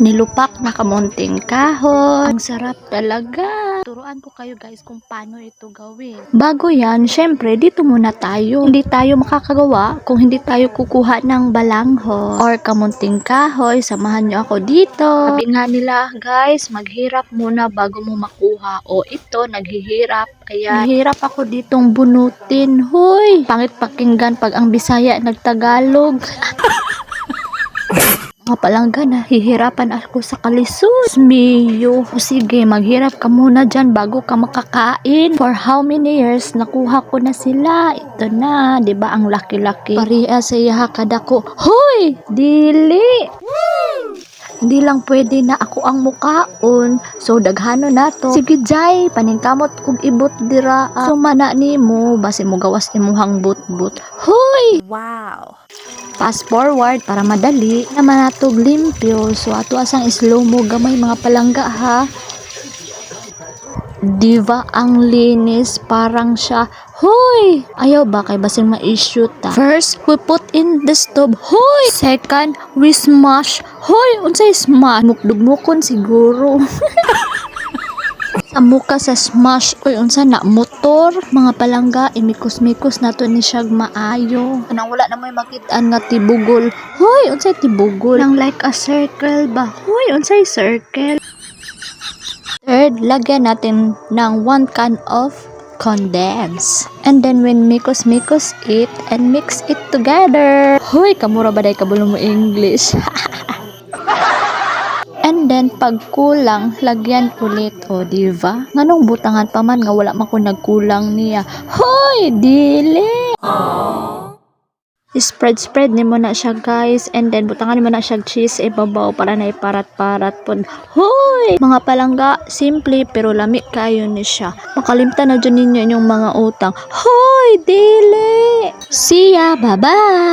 nilupak na kamunting kahoy. Ang sarap talaga. Turuan ko kayo guys kung paano ito gawin. Bago yan, syempre dito muna tayo. Hindi tayo makakagawa kung hindi tayo kukuha ng balanghoy or kamunting kahoy. Samahan nyo ako dito. Sabi nga nila guys, maghirap muna bago mo makuha. O ito, naghihirap. Ayan, naghihirap ako ditong bunutin. Huy! Pangit pakinggan pag ang Bisaya nagtagalog. Mga palangga, nahihirapan ako sa kalisus. Miyo. O sige, maghirap ka muna dyan bago ka makakain. For how many years, nakuha ko na sila. Ito na, di ba ang laki-laki. Pariya sa iya kadako. Hoy! Dili! Hindi lang pwede na ako ang mukaon. So, daghano na to. Sige, Jai, paningkamot kong ibot dira. Sumana ni mo, basi mo gawas imuhang but-but. Hoy! Wow! Fast forward para madali naman natog limpyo. So ato asang slow mo gamay mga palangga ha. Diva ang linis parang siya. Hoy! Ayaw ba kay basing ma-issue ta? First, we put in the stove. Hoy! Second, we smash. Hoy! Unsay smash? Mukdugmukon siguro. Sa muka sa smash, oy unsa na motor, mga palangga, imikos-mikos nato ni siyag maayo. Kanang wala na may makitaan nga tibugol. Hoy, unsay tibugol? Nang like a circle ba? Hoy, unsay circle? Third, lagyan natin ng 1 can of condense. And then when mikos-mikos it and mix it together. Hoy, kamura ba day kabulong mo English? And then, pag kulang, lagyan ulit. O, diva? Nganong butangan pa man nga wala man ko nagkulang niya. Hoy! Dili! Spread ni mo na siya, guys. And then, butangan ni mo na siya cheese ibabaw para na iparat-parat po. Hoy! Mga palangga, simple pero lami kayo ni siya. Makalimtan na dyan ninyo inyong mga utang. Hoy! Dili! See ya! Bye-bye!